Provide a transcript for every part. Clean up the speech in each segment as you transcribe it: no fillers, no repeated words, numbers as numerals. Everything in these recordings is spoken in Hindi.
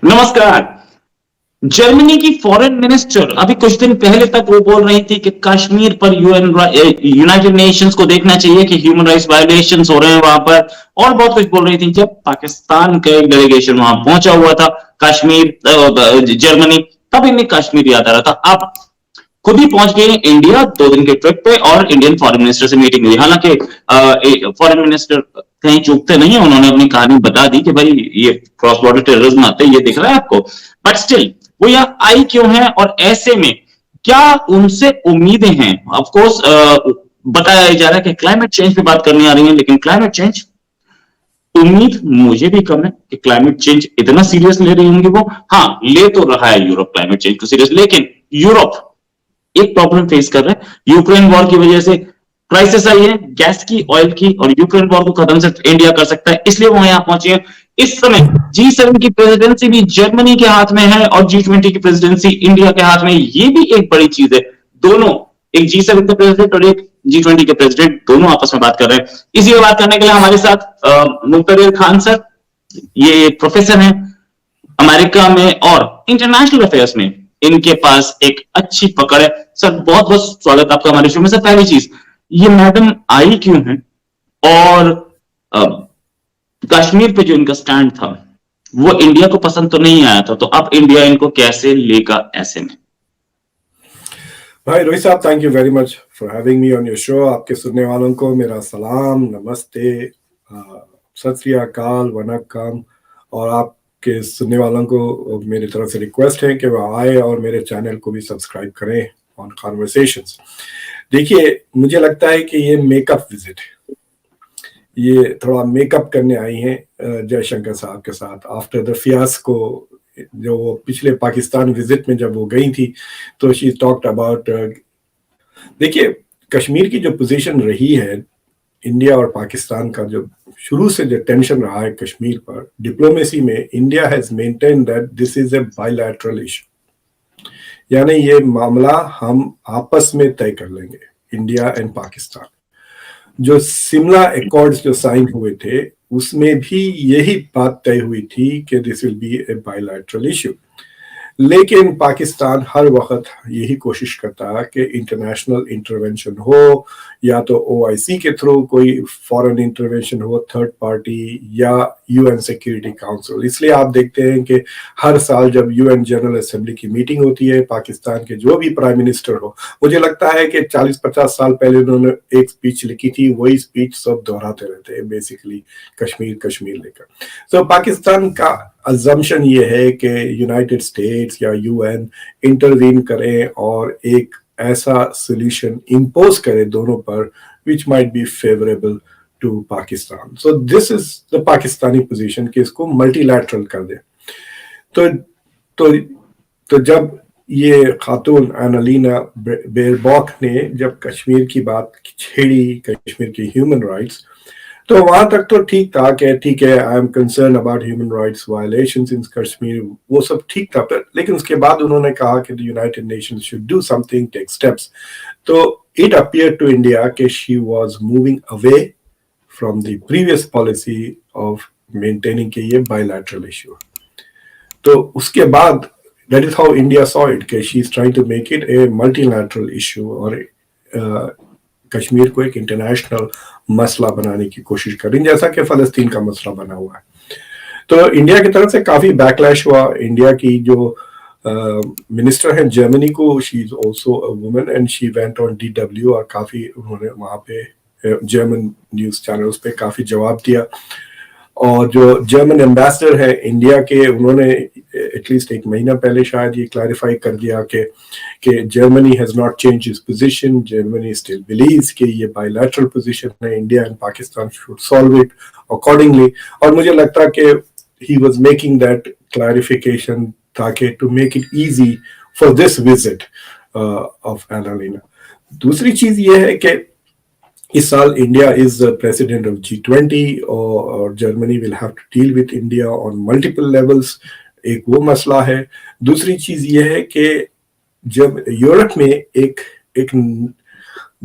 नमस्कार। जर्मनी की फॉरेन मिनिस्टर अभी कुछ दिन पहले तक वो बोल रही थी कि कश्मीर पर यूनाइटेड नेशंस को देखना चाहिए कि ह्यूमन राइट्स वायलेशंस हो रहे हैं वहां पर, और बहुत कुछ बोल रही थी। जब पाकिस्तान का एक डेलीगेशन वहां पहुंचा हुआ था कश्मीर जर्मनी, तब इन्हें कश्मीर याद आ रहा था। अब खुद ही पहुंच गए इंडिया 2 दिन के ट्रिप पे और इंडियन फॉरेन मिनिस्टर से मीटिंग हुई। हालांकि फॉरेन मिनिस्टर कहीं चूकते नहीं है, उन्होंने अपनी कहानी बता दी कि भाई ये क्रॉस बॉर्डर टेररिज्म आता है, ये दिख रहा है आपको। बट स्टिल वो यहाँ आई क्यों है और ऐसे में क्या उनसे उम्मीदें हैं? ऑफ कोर्स बताया जा रहा है कि क्लाइमेट चेंज पे बात करनी आ रही है, लेकिन क्लाइमेट चेंज उम्मीद मुझे भी कम है कि क्लाइमेट चेंज इतना सीरियस ले रही होंगी वो। हाँ, ले तो रहा है यूरोप क्लाइमेट चेंज को सीरियस, लेकिन यूरोप एक प्रॉब्लम फेस कर रहे हैं। यूक्रेन वॉर की वजह से क्राइसिस आई है गैस की, ऑयल की, और यूक्रेन वॉर को खत्म सिर्फ इंडिया कर सकता है, इसलिए वो यहां पहुंचे हैं। इस समय G7 की प्रेसिडेंसी भी जर्मनी के हाथ में है और G20 की प्रेसिडेंसी इंडिया के हाथ में। ये भी एक बड़ी चीज है। दोनों, एक G7 के प्रेसिडेंट और एक G20 के प्रेसिडेंट, दोनों आपस में बात कर रहे हैं। इसी में बात करने के लिए हमारे साथ मुक्तदिर खान सर, ये प्रोफेसर हैं अमेरिका में और इंटरनेशनल अफेयर्स में इनके पास एक अच्छी पकड़ है। सर बहुत बहुत स्वागत आपका हमारे शो में। सर पहली चीज, ये मैडम आई क्यों है और कश्मीर पे जो इनका स्टैंड था वो इंडिया को पसंद तो नहीं आया था, तो अब इंडिया इनको कैसे लेगा ऐसे में? भाई रोहित साहब, thank you very much for having me on your show. आपके सुनने वालों को मेरा सलाम, नमस्ते, सत श्री अकाल, वनक्कम। और आपके सुनने वालों को मेरी तरफ से रिक्वेस्ट है कि वह आए और मेरे चैनल को भी सब्सक्राइब करें ऑन कॉन्वर्सेशंस। देखिए, मुझे लगता है कि ये मेकअप विजिट है, ये थोड़ा मेकअप करने आई हैं जयशंकर साहब के साथ आफ्टर द फियास्को। जो वो पिछले पाकिस्तान विजिट में जब वो गई थी तो शी टॉक्ड अबाउट, देखिए कश्मीर की जो पोजीशन रही है, इंडिया और पाकिस्तान का जो शुरू से जो टेंशन रहा है कश्मीर पर, डिप्लोमेसी में India has maintain that this is a bilateral issue, यानी ये मामला हम आपस में तय कर लेंगे, इंडिया एंड पाकिस्तान। जो शिमला एकॉर्ड्स जो साइन हुए थे उसमें भी यही बात तय हुई थी कि this will be A bilateral issue. लेकिन पाकिस्तान हर वक्त यही कोशिश करता है कि इंटरनेशनल इंटरवेंशन हो, या तो OIC के थ्रू कोई फॉरेन इंटरवेंशन हो, थर्ड पार्टी, या UN सिक्योरिटी काउंसिल। इसलिए आप देखते हैं कि हर साल जब UN जनरल असेंबली की मीटिंग होती है, पाकिस्तान के जो भी प्राइम मिनिस्टर हो, मुझे लगता है कि 40-50 साल पहले उन्होंने एक स्पीच लिखी थी, वही स्पीच सब दोहराते रहते हैं, बेसिकली कश्मीर कश्मीर लेकर। तो पाकिस्तान का अजम्पशन ये है कि यूनाइटेड स्टेट्स या UN इंटरवीन करें और एक ऐसा सोल्यूशन इम्पोज करे दोनों पर which might be favourable to Pakistan. So this is the Pakistani position कि इसको मल्टीलैटरल कर दे। तो जब ये खातून एनालिना बेरबॉक ने जब कश्मीर की बात छेड़ी, कश्मीर की ह्यूमन राइट्स, तो वहां तक तो ठीक था कि ठीक है, I am concern about human rights violations in Kashmir, वो सब ठीक था। लेकिन उसके बाद उन्होंने कहा कि the United Nations should do something, take steps. तो इट अपीयर टू इंडिया कि she was moving away from the previous policy of maintaining के ये बायलैटरल इशू। तो उसके बाद that is how India saw it कि she is trying to make it a multilateral issue और कश्मीर को एक इंटरनेशनल मसला बनाने की कोशिश कर रही है, जैसा कि फलस्तीन का मसला बना हुआ है। तो इंडिया की तरफ से काफी बैकलैश हुआ। इंडिया की जो मिनिस्टर है जर्मनी को, she is also a woman and she went on DW, और काफी उन्होंने वहां पे जर्मन न्यूज चैनल्स पे काफी जवाब दिया। और जो जर्मन एम्बेसडर है इंडिया के, उन्होंने एटलीस्ट एक महीना पहले शायद ये क्लैरिफाई कर दिया कि Germany has not change its position, Germany still believes कि ये बायलैटरल पोजीशन है, India and Pakistan should solve it accordingly. और मुझे लगता है कि he was making that clarification ताकि to make it easy for this visit of Annalena. दूसरी चीज ये है कि इस साल India is president of G20 और Germany will have to deal with India on multiple levels, एक वो मसला है। दूसरी चीज ये है कि जब यूरोप में एक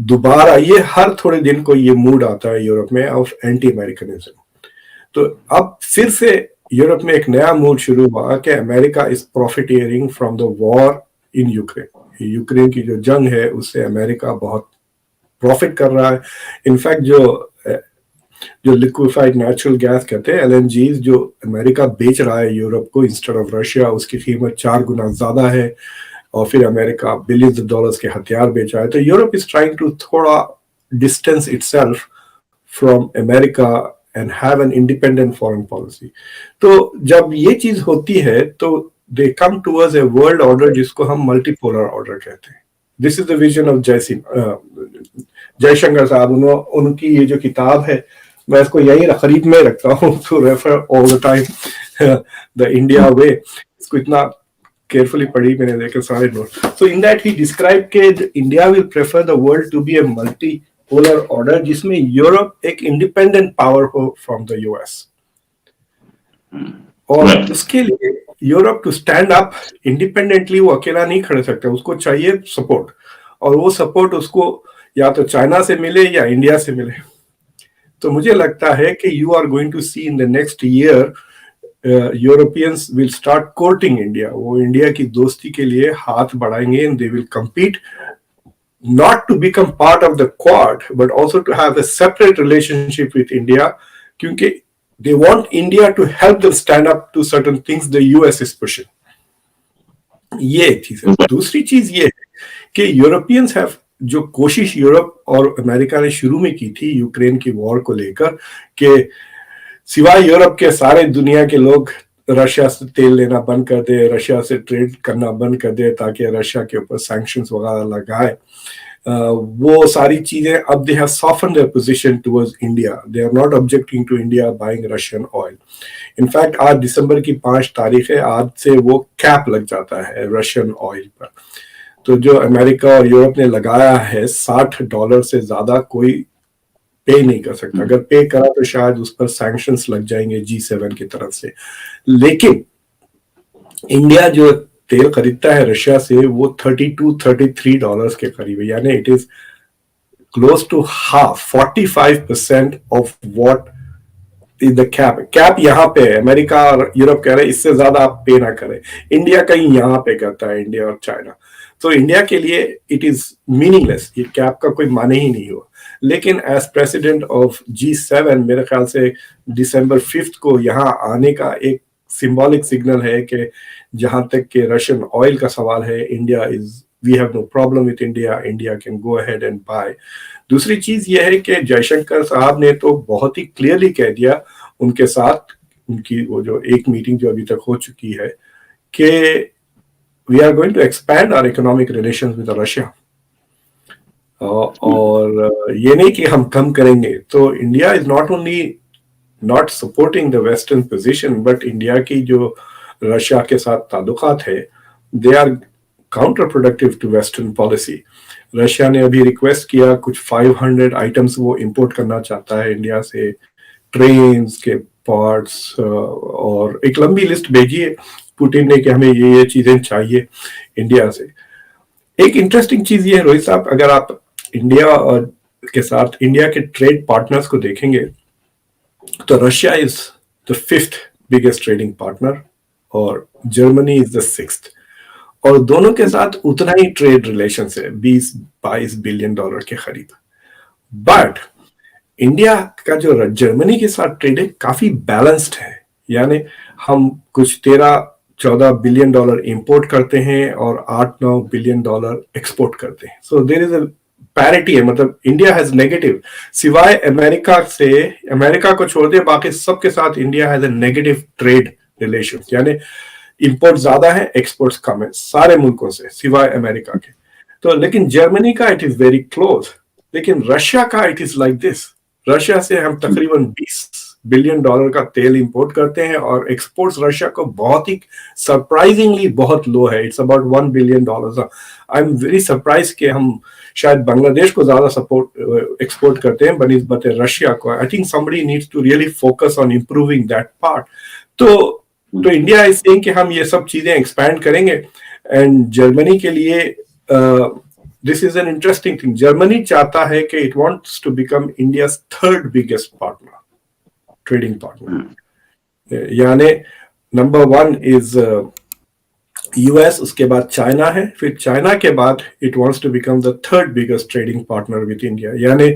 दोबारा, ये हर थोड़े दिन को ये मूड आता है यूरोप में ऑफ एंटी अमेरिकनिज्म, तो अब फिर से यूरोप में एक नया मूड शुरू हुआ कि America is profiteering from the war in Ukraine. Ukraine की जो जंग है उससे अमेरिका बहुत प्रॉफिट कर रहा है। इनफैक्ट जो लिक्विफाइड नेचुरल गैस कहते हैं LNG, जो अमेरिका बेच रहा है यूरोप को इंस्टेड ऑफ रशिया, उसकी कीमत 4 गुना ज्यादा है। और फिर अमेरिका बिलियंस डॉलर्स के हथियार बेच रहा है। तो यूरोप इज ट्राइंग टू थोड़ा distance itself from America and have an independent foreign policy. तो जब ये चीज होती है तो दे come towards a world order जिसको हम मल्टीपोलर ऑर्डर कहते हैं। This is the vision of Jaishankar साहब। उनकी ये जो किताब है मैं इसको यही करीब में रखता हूँ to refer all the time, the India way. इसको इतना केयरफुली पढ़ी मैंने, देखे सारे note. So in that he describe के India will prefer the world to be a multi polar order जिसमें यूरोप एक इंडिपेंडेंट पावर हो फ्रॉम द US। और उसके लिए Europe to stand up independently वो अकेला नहीं खड़े सकता, उसको चाहिए सपोर्ट। और वो सपोर्ट उसको या तो चाइना से मिले या इंडिया से मिले। तो मुझे लगता है कि you are going to see in the next year Europeans will start courting India. वो इंडिया की दोस्ती के लिए हाथ बढ़ाएंगे and they will compete not to become part of the Quad but also to have a separate relationship with India, क्योंकि they want India to help them stand up to certain things the US is pushing। ये एक चीज है। दूसरी चीज ये है कि यूरोपियंस हैव जो कोशिश यूरोप और अमेरिका ने शुरू में की थी यूक्रेन की वॉर को लेकर, कि सिवाय यूरोप के सारे दुनिया के लोग रशिया से तेल लेना बंद कर दे, रशिया से ट्रेड करना बंद कर दे ताकि रशिया के ऊपर सैंक्शंस वगैरह लगाए। वो सारी चीजें अब they have soften their position towards India. They are not objecting to India buying Russian oil. In fact आज दिसंबर की 5 तारीख है, आज से वो कैप लग जाता है रशियन ऑयल पर। तो जो अमेरिका और यूरोप ने लगाया है $60 से ज्यादा कोई पे नहीं कर सकता। अगर पे करा तो शायद उस पर सैंक्शंस लग जाएंगे G7 की तरफ से। लेकिन इंडिया जो तेल खरीदता है रशिया से वो $32-33 के करीब है, यानी it is close to half, 45% of what is the cap यहाँ पे है। अमेरिका और यूरोप कह रहे हैं इससे ज्यादा आप पे ना करें। इंडिया कहीं यहाँ पे करता है, इंडिया और चाइना। तो इंडिया के लिए इट इज मीनिंगलेस, ये कैप का कोई माने ही नहीं हुआ। लेकिन एज प्रेसिडेंट ऑफ G7 मेरे ख्याल से December 5 को यहाँ आने का एक सिंबॉलिक सिग्नल है कि जहां तक के रशियन ऑयल का सवाल है, India is, we have no problem with India, India can go ahead and buy. दूसरी चीज ये है कि जयशंकर साहब ने तो बहुत ही क्लियरली कह दिया उनके साथ, उनकी वो जो एक मीटिंग जो अभी तक हो चुकी है, कि we are going to expand our economic relations with Russia. और ये नहीं कि हम कम करेंगे। तो India is not only not supporting the western position, but India की जो रशिया के साथ ताल्लुकात है they are counter productive to western policy. Russia ने अभी रिक्वेस्ट किया कुछ 500 आइटम्स वो इंपोर्ट करना चाहता है इंडिया से, ट्रेन्स के पार्ट्स, और एक लंबी लिस्ट भेजी है पुतिन ने कि हमें ये चीजें चाहिए इंडिया से। एक इंटरेस्टिंग चीज ये है रोहित साहब, अगर आप इंडिया और के साथ इंडिया के ट्रेड पार्टनर्स को देखेंगे तो Russia is the 5th biggest trading partner और जर्मनी इज द 6th, और दोनों के साथ उतना ही ट्रेड रिलेशन है, 20-22 बिलियन डॉलर के करीब। बट इंडिया का जो जर्मनी के साथ ट्रेड है काफी बैलेंस्ड है, यानी हम कुछ 13-14 बिलियन डॉलर इंपोर्ट करते हैं और 8-9 बिलियन डॉलर एक्सपोर्ट करते हैं। So there is a parity है, मतलब इंडिया हैज नेगेटिव, सिवाय अमेरिका से, अमेरिका को छोड़ दे बाकी सबके साथ India has a negative trade relation, यानी इंपोर्ट ज्यादा है एक्सपोर्ट्स कम है सारे मुल्कों से सिवाय अमेरिका के। तो लेकिन जर्मनी का इट इज वेरी क्लोज, लेकिन रशिया का it is like this. Russia से हम तकरीबन 20 बिलियन डॉलर का तेल इंपोर्ट करते हैं और एक्सपोर्ट्स रशिया को बहुत ही सरप्राइजिंगली बहुत लो है, it's about $1 billion. I am very surprise कि हम शायद बांग्लादेश को ज्यादा सपोर्ट एक्सपोर्ट करते हैं बनिस्बत रशिया को। I think somebody needs to really focus on improving that part. तो इंडिया इज सेइंग कि हम ये सब चीजें एक्सपैंड करेंगे, एंड जर्मनी के लिए this is an interesting thing. Germany चाहता है कि it wants to become India's 3rd biggest partner, trading partner. यानी नंबर 1 इज यूएस, उसके बाद चाइना है, फिर चाइना के बाद it wants to become the third biggest trading partner with India. यानी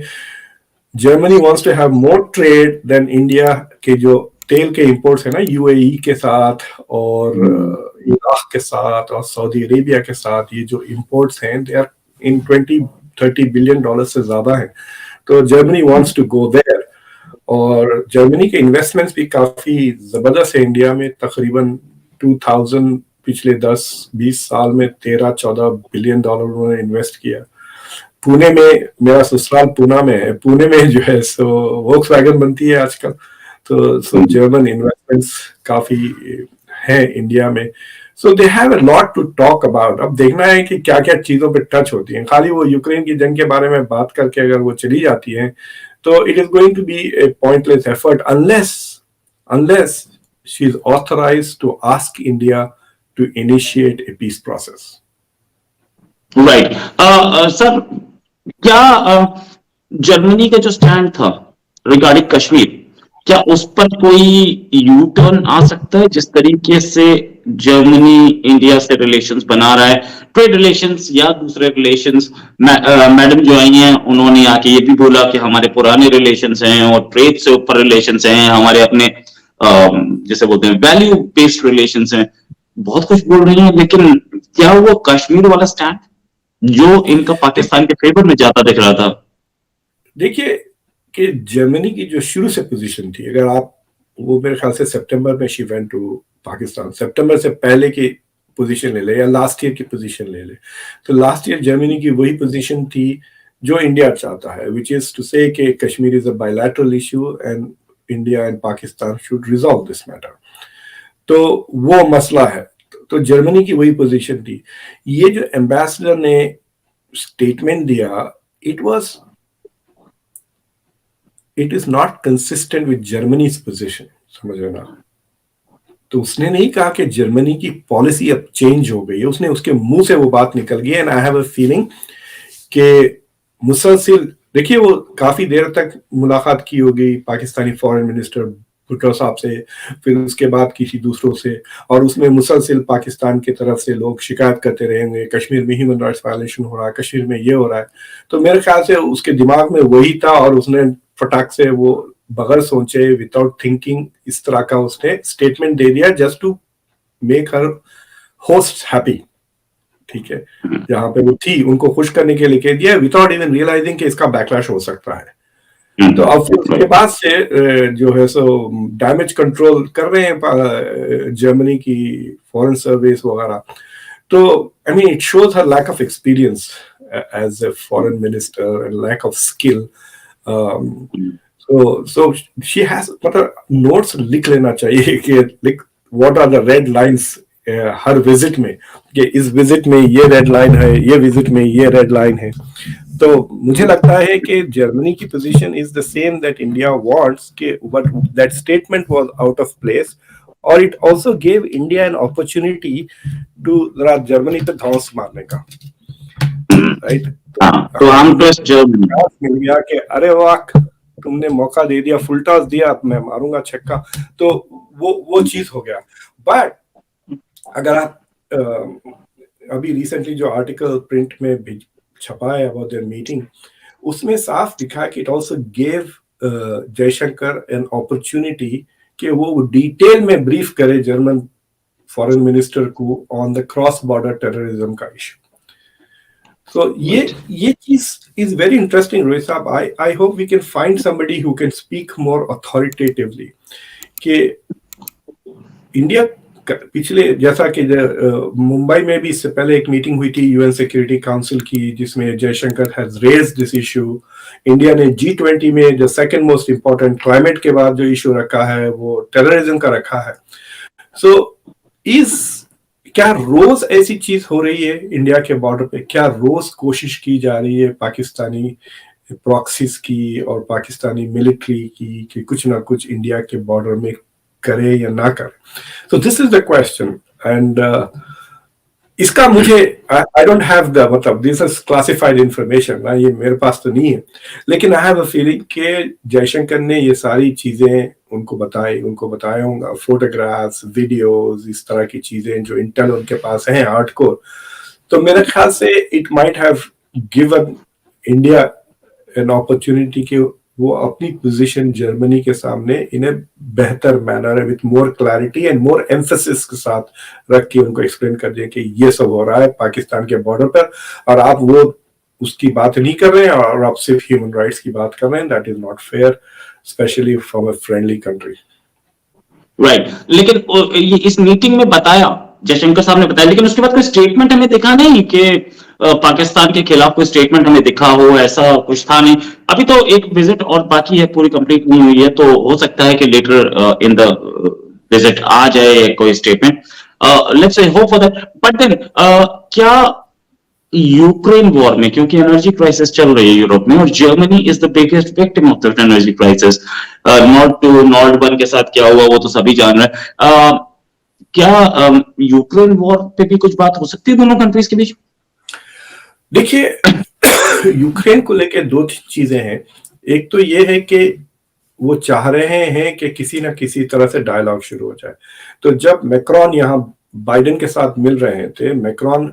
Germany wants to have more trade than India के जो तेल के इंपोर्ट्स है ना यूएई के साथ और इराक के साथ और सऊदी अरेबिया के साथ, ये जो इंपोर्ट्स हैं they are in 20-30 billion dollar से ज्यादा है। तो Germany wants to go there, और जर्मनी के इन्वेस्टमेंट्स भी काफी जबरदस्त है इंडिया में। तकरीबन 2000 पिछले 10-20 साल में 13-14 बिलियन डॉलर उन्होंने इन्वेस्ट किया। पुणे में, मेरा ससुराल पूना में है, पुणे में जो है सो वोक्सवैगन बनती है आजकल। तो सो जर्मन इन्वेस्टमेंट्स काफी है इंडिया में। So they have a lot to talk about. अब देखना है कि क्या क्या चीजों पे टच होती हैं। खाली वो यूक्रेन की जंग के बारे में बात करके अगर वो चली जाती है तो it is going to be a pointless effort unless she is authorised to ask India to initiate a peace process. Right sir, क्या जर्मनी का जो स्टैंड था रिगार्डिंग कश्मीर, क्या उस पर कोई यू टर्न आ सकता है? जिस तरीके से जर्मनी इंडिया से रिलेशंस बना रहा है, ट्रेड रिलेशंस या दूसरे रिलेशंस, मैडम जो आई हैं उन्होंने आके ये भी बोला कि हमारे पुराने रिलेशंस हैं और ट्रेड से ऊपर रिलेशंस हैं, हमारे अपने जैसे बोलते हैं वैल्यू बेस्ड रिलेशंस हैं, बहुत कुछ बोल रही हैं। लेकिन क्या वो कश्मीर वाला स्टैंड जो इनका पाकिस्तान के फेवर में जाता दिख रहा था? देखिए कि जर्मनी की जो शुरू से पोजीशन थी, अगर आप वो मेरे ख्याल से सितंबर में शी वेंट टू पाकिस्तान, सितंबर से पहले की पोजीशन ले ले या लास्ट ईयर की पोजीशन ले ले, तो लास्ट ईयर जर्मनी की वही पोजीशन थी जो इंडिया चाहता है, विच इज टू से कि Kashmir is a bilateral issue and India and Pakistan should resolve this matter. तो वो मसला है। तो जर्मनी की वही पोजीशन थी। ये जो एम्बेसडर ने स्टेटमेंट दिया, it is not consistent with Germany's position, समझ रहे ना। तो उसने नहीं कहा कि जर्मनी की पॉलिसी अब चेंज हो गई है, उसने उसके मुंह से वो बात निकल गई। And I have a feeling कि मुसलसिल, देखिए वो काफी देर तक मुलाकात की होगी पाकिस्तानी फॉरेन मिनिस्टर भुट्टो साहब से, फिर उसके बाद किसी दूसरों से, और उसमें मुसलसिल पाकिस्तान की तरफ से लोग शिकायत करते रहेंगे कश्मीर में ह्यूमन राइट्स वायलेशन हो रहा है, कश्मीर में ये हो रहा है। तो मेरे ख्याल से उसके दिमाग में वही था और उसने फटाक से वो बगैर सोचे, विदाउट थिंकिंग, इस तरह का उसने स्टेटमेंट दे दिया just to make her host happy. ठीक है, जहां पे वो थी उनको खुश करने के लिए कह दिया विदाउट इवन रियलाइजिंग कि इसका बैकलैश हो सकता है। तो अब फिर उसके बाद से जो है सो डैमेज कंट्रोल कर रहे हैं जर्मनी की फॉरेन सर्विस वगैरह। तो I mean it shows her lack of experience as a foreign minister and lack of skill. so she has, मतलब नोट्स लिख लेना चाहिए कि like what are the red lines her visit में, कि इस विजिट में ये रेड लाइन है, ये विजिट में ये रेड लाइन है। तो मुझे लगता है कि जर्मनी की position is the same that India wants, कि but that statement was out of place, और it also gave India an opportunity to जरा जर्मनी पे धौंस मारने का, राइट। तो हम ट्रस्ट जर्मनी मिल गया कि अरे वाह तुमने मौका दे दिया, फुल टॉस दिया, मैं मारूंगा छक्का, तो वो चीज हो गया। बट अगर आप अभी रिसेंटली जो आर्टिकल प्रिंट में भी छपा है अबाउट देयर मीटिंग, उसमें साफ दिखा कि it also gave Jaishankar an opportunity कि वो डिटेल में ब्रीफ करे जर्मन फॉरेन मिनिस्टर को on the cross border terrorism का इशू। So ये चीज is very interesting, रोहित साहब. I hope we can find somebody who can speak more authoritatively. कि इंडिया पिछले, जैसा कि मुंबई में भी इससे पहले एक मीटिंग हुई थी यूएन सिक्योरिटी काउंसिल की, जिसमें Jaishankar has raised this issue. India ने G20 में जो सेकंड मोस्ट इंपॉर्टेंट क्लाइमेट के बाद जो इशू रखा है वो टेररिज्म का रखा है. सो क्या रोज ऐसी चीज हो रही है इंडिया के बॉर्डर पे? क्या रोज कोशिश की जा रही है पाकिस्तानी प्रॉक्सीज की और पाकिस्तानी मिलिट्री की कि कुछ ना कुछ इंडिया के बॉर्डर में करे या ना करे? So this is the question, and इसका मुझे आई डोंट हैव द मतलब दिस इज क्लासिफाइड इंफॉर्मेशन ना, ये मेरे पास तो नहीं है, लेकिन आई हैव अ फीलिंग कि जयशंकर ने ये सारी चीजें उनको बताया होंगे, फोटोग्राफ्स, वीडियोस, इस तरह की चीजें जो इंटेल उनके पास है हार्डकोर। तो मेरे ख्याल से it might have given India an opportunity कि वो अपनी पोजीशन जर्मनी के सामने इन्हें बेहतर manner with more clarity and more emphasis के साथ रख के उनको एक्सप्लेन कर दिया कि ये सब हो रहा है पाकिस्तान के बॉर्डर पर, और आप वो उसकी बात नहीं कर रहे हैं और आप सिर्फ ह्यूमन राइट्स की बात कर रहे हैं। That is not fair, specially from a friendly country. Right, लेकिन ये इस मीटिंग में बताया, जयशंकर साहब ने बताया, लेकिन उसके बाद कोई स्टेटमेंट हमें दिखा नहीं कि पाकिस्तान के खिलाफ कोई स्टेटमेंट हमें दिखा हो, ऐसा कुछ था नहीं। अभी तो एक विजिट और बाकी है, पूरी कंप्लीट नहीं हुई है, तो हो सकता है कि लेटर इन द विजिट आ जाए कोई statement. Let's say hope for that. But then क्या यूक्रेन वॉर में, क्योंकि एनर्जी क्राइसिस चल रही है यूरोप में और Germany is the biggest victim of the energy crisis, Nord 1 के साथ क्या हुआ वो तो सभी जान रहे हैं। क्या यूक्रेन वॉर पे भी कुछ बात हो सकती है दोनों कंट्रीज के बीच? देखिए यूक्रेन को लेकर दो चीजें हैं। एक तो ये है कि वो चाह रहे हैं कि किसी ना किसी तरह से डायलॉग शुरू हो जाए। तो जब मैक्रॉन यहाँ बाइडेन के साथ मिल रहे थे, मैक्रॉन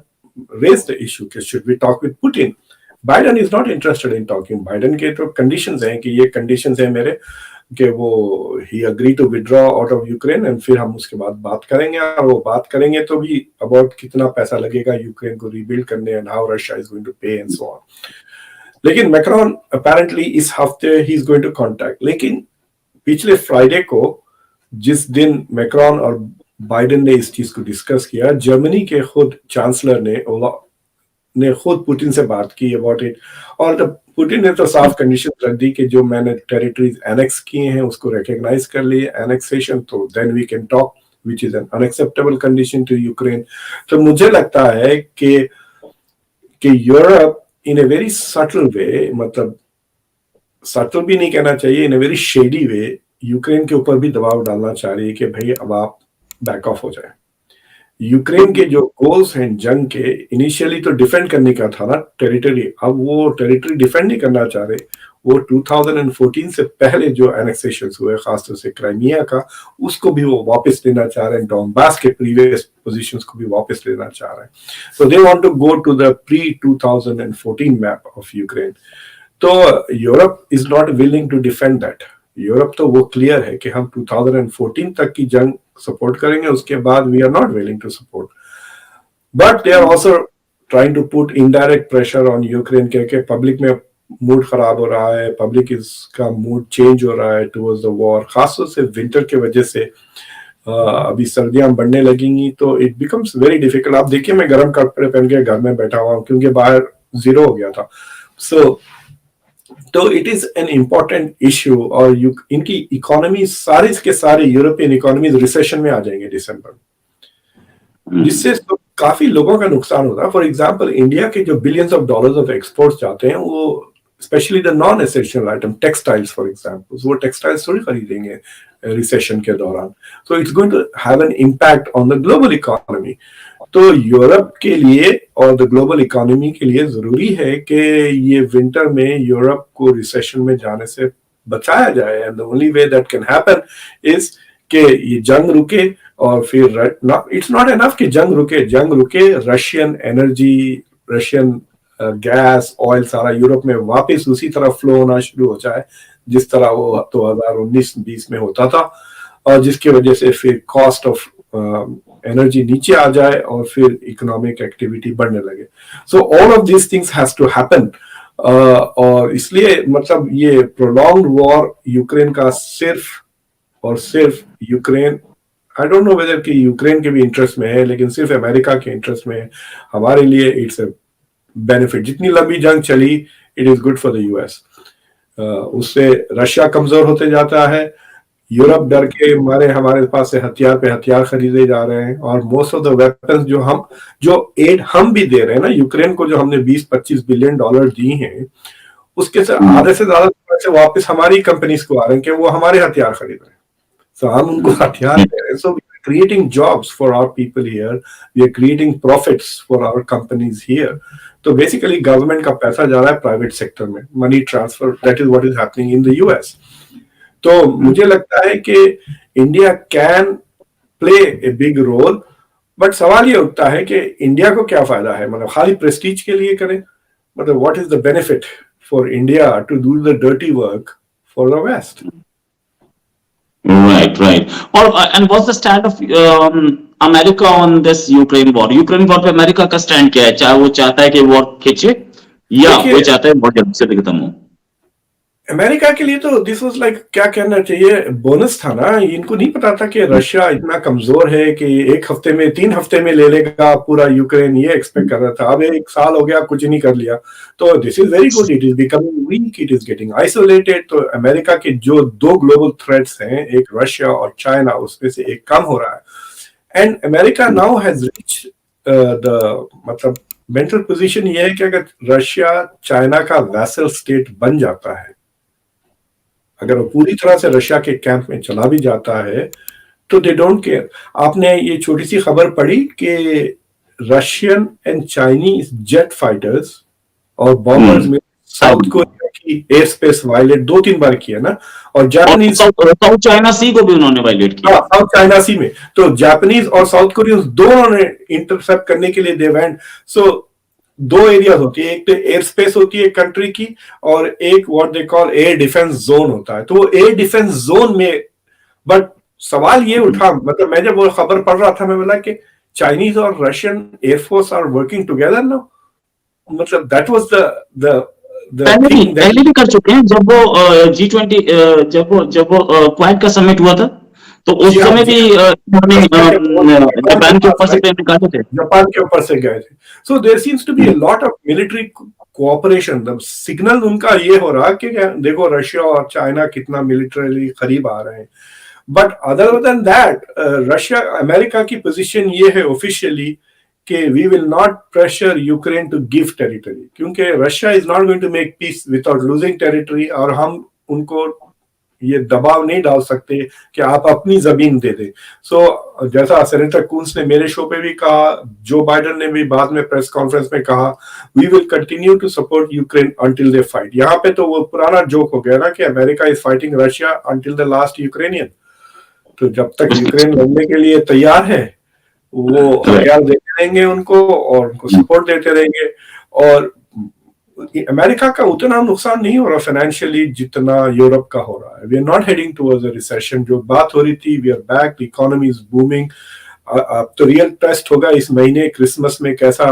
raised the issue कि should we talk with Putin? Biden is not interested in talking. Biden के तो conditions हैं कि ये conditions हैं मेरे कि वो he agree to withdraw out of Ukraine and फिर हम उसके बाद बात करेंगे, और वो बात करेंगे तो भी about कितना पैसा लगेगा यूक्रेन को rebuild करने and how Russia is going to pay and so on. लेकिन मैक्रॉन apparently इस हफ्ते he is going to contact, लेकिन पिछले फ्राइडे को जिस दिन मैक्रॉन और बाइडेन ने इस चीज को डिस्कस किया, जर्मनी के खुद चांसलर ने खुद पुतिन से बात की अबाउट इट, और पुतिन ने तो साफ कंडीशन रख दी कि जो मैंने टेरिटरीज एनेक्स किए हैं उसको रिकॉग्नाइज कर लिए एनेक्सेशन, तो then we can talk, which is an unacceptable condition to Ukraine. तो मुझे लगता है कि Europe in a very subtle way, मतलब सटल भी नहीं कहना चाहिए, in a very shady way Ukraine के ऊपर भी दबाव डालना चाह रही है कि भाई अब आप बैक ऑफ हो जाए। यूक्रेन के जो गोल्स हैं जंग के, इनिशियली तो डिफेंड करने का था ना टेरिटरी, अब वो टेरिटरी डिफेंड नहीं करना चाह रहे। वो 2014 से पहले जो एनेक्सेशन हुए, खासतौर से क्राइमिया का, उसको भी वो वापस लेना चाह रहे हैं, डोनबास के प्रीवियस पोजीशंस को भी वापस लेना चाह रहे हैं। So they want to go to the pre 2014 map of Ukraine. तो Europe is not willing to defend that. Europe तो वो क्लियर है कि हम 2014 तक की जंग सपोर्ट करेंगे, उसके बाद we are not willing to support. But they are also trying to put indirect pressure on Ukraine के पब्लिक में मूड खराब हो रहा है, पब्लिक का मूड चेंज हो रहा है टुवर्ड्स द वॉर, खासतौर से विंटर के वजह से। अभी सर्दियां बढ़ने लगेंगी तो इट बिकम्स वेरी डिफिकल्ट। आप देखिए मैं गर्म कपड़े पहन के घर में बैठा हुआ हूँ क्योंकि बाहर 0 हो गया था। तो it is an important issue, और इनकी इकोनॉमी सारे के सारे यूरोपियन इकोनॉमीज रिसेशन में आ जाएंगे दिसंबर में, जिससे तो काफी लोगों का नुकसान होता है। फॉर एग्जांपल इंडिया के जो billions of dollars of exports जाते हैं, वो specially the non essential item, textiles for example, वो टेक्सटाइल्स थोड़ी खरीदेंगे रिसेशन के दौरान। So it's going to have an impact on the global economy. तो यूरोप के लिए और द ग्लोबल इकोनॉमी के लिए जरूरी है कि ये विंटर में यूरोप को रिसेशन में जाने से बचाया जाए, and the only way that can happen is कि ये जंग रुके, और फिर इट्स नॉट एनफ कि जंग रुके, Russian energy, Russian gas, oil सारा यूरोप में वापस उसी तरह फ्लो होना शुरू हो जाए जिस तरह वो 2019-20 में होता था, और जिसकी वजह से फिर कॉस्ट ऑफ एनर्जी नीचे आ जाए और फिर इकोनॉमिक एक्टिविटी बढ़ने लगे। So all of this things has to happen, और इसलिए मतलब ये प्रोलॉन्ग्ड वॉर यूक्रेन का सिर्फ और सिर्फ Ukraine, I don't know whether कि यूक्रेन के भी इंटरेस्ट में है, लेकिन सिर्फ अमेरिका के इंटरेस्ट में है। हमारे लिए इट्स ए बेनिफिट। जितनी लंबी जंग चली, it is good for the US. उससे रशिया कमजोर होते जाता है, यूरोप डर के मारे हमारे पास से हथियार पे हथियार खरीदे जा रहे हैं, और मोस्ट ऑफ द वेपन्स जो एड हम भी दे रहे हैं ना यूक्रेन को, जो हमने 20-25 बिलियन डॉलर दी हैं, उसके से आधे से ज्यादा पैसे वापस हमारी कंपनीज को आ रहे हैं कि वो हमारे हथियार खरीद रहे हैं। सो हम उनको हथियार दे रहे हैं। सो creating jobs for our people here, we are creating profits for our companies here. तो बेसिकली गवर्नमेंट का पैसा जा रहा है प्राइवेट सेक्टर में, money transfer, that is what is happening in the US. तो मुझे लगता है कि India can play a big role, but सवाल ये उठता है कि इंडिया को क्या फायदा है, मतलब खाली प्रेस्टीज के लिए करें, मतलब what is the benefit for India to do the dirty work for the West. Right, right. Or and what's the stand of America on this Ukraine war? Ukraine war पे अमेरिका का स्टैंड क्या है? चाहे वो चाहता है कि वॉर खींचे या वो चाहता है बहुत जल्दी से खत्म हो? अमेरिका के लिए तो दिस वाज लाइक, क्या कहना चाहिए, बोनस था ना. इनको नहीं पता था कि रशिया इतना कमजोर है कि 3 हफ्ते में ले लेगा पूरा यूक्रेन, ये एक्सपेक्ट कर रहा था. अब 1 साल हो गया, कुछ नहीं कर लिया. तो this is very good. It is becoming week, it is getting isolated. तो अमेरिका के जो 2 ग्लोबल थ्रेट्स हैं, एक रशिया और चाइना, उसमें से एक कम हो रहा है. And America now has reach the मतलब मेंटल पोजीशन ये है कि अगर रशिया चाइना का वैसल स्टेट बन जाता है, अगर वो पूरी तरह से रशिया के कैंप में चला भी जाता है, तो दे डोंट केयर. आपने ये छोटी सी खबर पढ़ी कि Russian and Chinese jet fighters और बॉम्बर्स में साउथ कोरिया की एयर स्पेस वायलेट 2-3 बार किया ना, और जापानीज साउथ चाइना सी को भी उन्होंने वायलेट किया. साउथ चाइना सी में तो जापानीज और साउथ कोरियंस दोनों ने इंटरसेप्ट करने के लिए दे वेंट. सो 2 एरियाज होती है, एक तो एयर स्पेस होती है कंट्री की, और एक what they call air defence zone होता है. तो वो एयर डिफेंस जोन में, बट सवाल ये उठा, मतलब मैं जब वो खबर पढ़ रहा था, मैं बोला कि चाइनीज और Russian air force are working together now. मतलब दैट वाज द पहले भी कर चुके हैं. जब वो G20 जब वो क्वाड का समिट हुआ था, तो उस समय भी जापान के ऊपर से प्लेन निकाले थे. जापान के ऊपर से गए थे. So there seems to be a lot of military cooperation. The signal उनका ये हो रहा कि देखो रशिया और चाइना कितना मिलिटरीली करीब आ रहे हैं. But other than that, Russia America की पोजीशन ये है ऑफिशियली कि we will not pressure Ukraine to give territory, क्योंकि Russia is not going to make peace without losing territory, और हम उनको ये दबाव नहीं डाल सकते कि आप अपनी जमीन दे दें. सो जैसा सेनेटर कूंस ने मेरे शो पे भी कहा, जो बाइडेन ने भी बाद में प्रेस कॉन्फ्रेंस में कहा, we will continue to support Ukraine until they fight. यहाँ पे तो वो पुराना जोक हो गया ना कि America is fighting Russia until the last Ukrainian. तो जब तक यूक्रेन लड़ने के लिए तैयार है, वो हथियार देते रहेंगे उनको और उनको सपोर्ट देते रहेंगे. और अमेरिका का उतना नुकसान नहीं हो रहा फाइनेंशियली जितना यूरोप का हो रहा है. We are not heading towards a recession. जो बात हो रही थी, we are back, the economy is booming. अब तो रियल टेस्ट होगा इस महीने क्रिसमस में, कैसा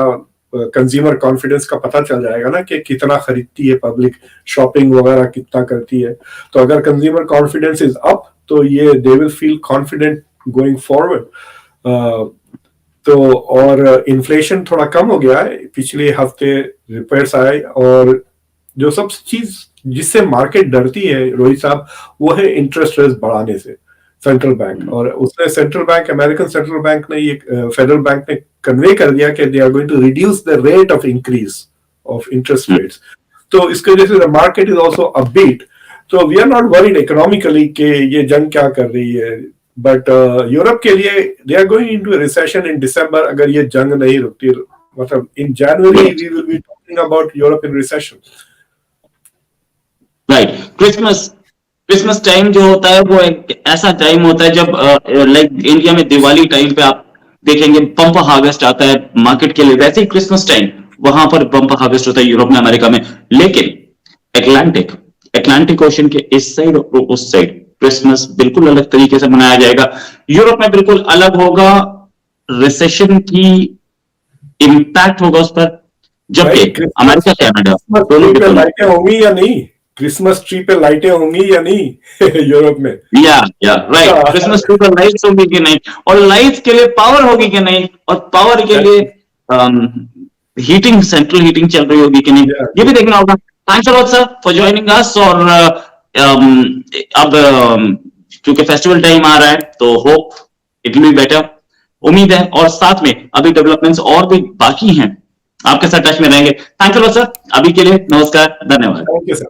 कंज्यूमर कॉन्फिडेंस का पता चल जाएगा ना कि कितना खरीदती है पब्लिक, शॉपिंग वगैरह कितना करती है. तो अगर कंज्यूमर कॉन्फिडेंस इज अप, तो ये they will feel confident going forward. तो और इन्फ्लेशन थोड़ा कम हो गया है, पिछले हफ्ते रिपोर्ट्स आए, और जो सब चीज जिससे मार्केट डरती है रोहित साहब, वो है इंटरेस्ट रेट बढ़ाने से सेंट्रल बैंक. और उसने central bank, American central bank ने, ये फेडरल बैंक ने कन्वे कर दिया कि they are going to reduce the rate of increase of interest rates. तो इसके वजह से the market is also upbeat. तो we are not worried economically कि ये जंग क्या कर रही है. बट यूरोप के लिए they are going into a recession in December, अगर ये जंग नहीं रुकती. मतलब in January we will be talking about Europe in recession. Right. Christmas time जो होता है वो एक ऐसा टाइम होता है जब लाइक इंडिया में दिवाली टाइम पे आप देखेंगे बम्पर हार्वेस्ट आता है मार्केट के लिए, वैसे ही क्रिसमस टाइम वहां पर बम्पर हार्वेस्ट होता है यूरोप में, अमेरिका में. लेकिन अटलांटिक ओशन के इस साइड और उस साइड क्रिसमस बिल्कुल अलग तरीके से मनाया जाएगा. यूरोप में बिल्कुल अलग होगा, रिसेशन की इम्पैक्ट होगा उस पर, जबकि अमेरिका कनाडा लाइटें होंगी या नहीं, क्रिसमस ट्री पे लाइटें होंगी या नहीं यूरोप में. या राइट. क्रिसमस ट्री पर लाइट्स होंगी कि नहीं, और लाइट्स के लिए पावर होगी कि नहीं, और पावर के लिए हीटिंग, सेंट्रल हीटिंग चल रही होगी कि नहीं, ये भी देखना होगा. Thanks a lot sir for joining us. और अब क्योंकि फेस्टिवल टाइम आ रहा है, तो hope it will be better, उम्मीद है. और साथ में अभी डेवलपमेंट्स और भी बाकी हैं, आपके साथ टच में रहेंगे. Thanks a lot sir. अभी के लिए नमस्कार, धन्यवाद. Thank you sir.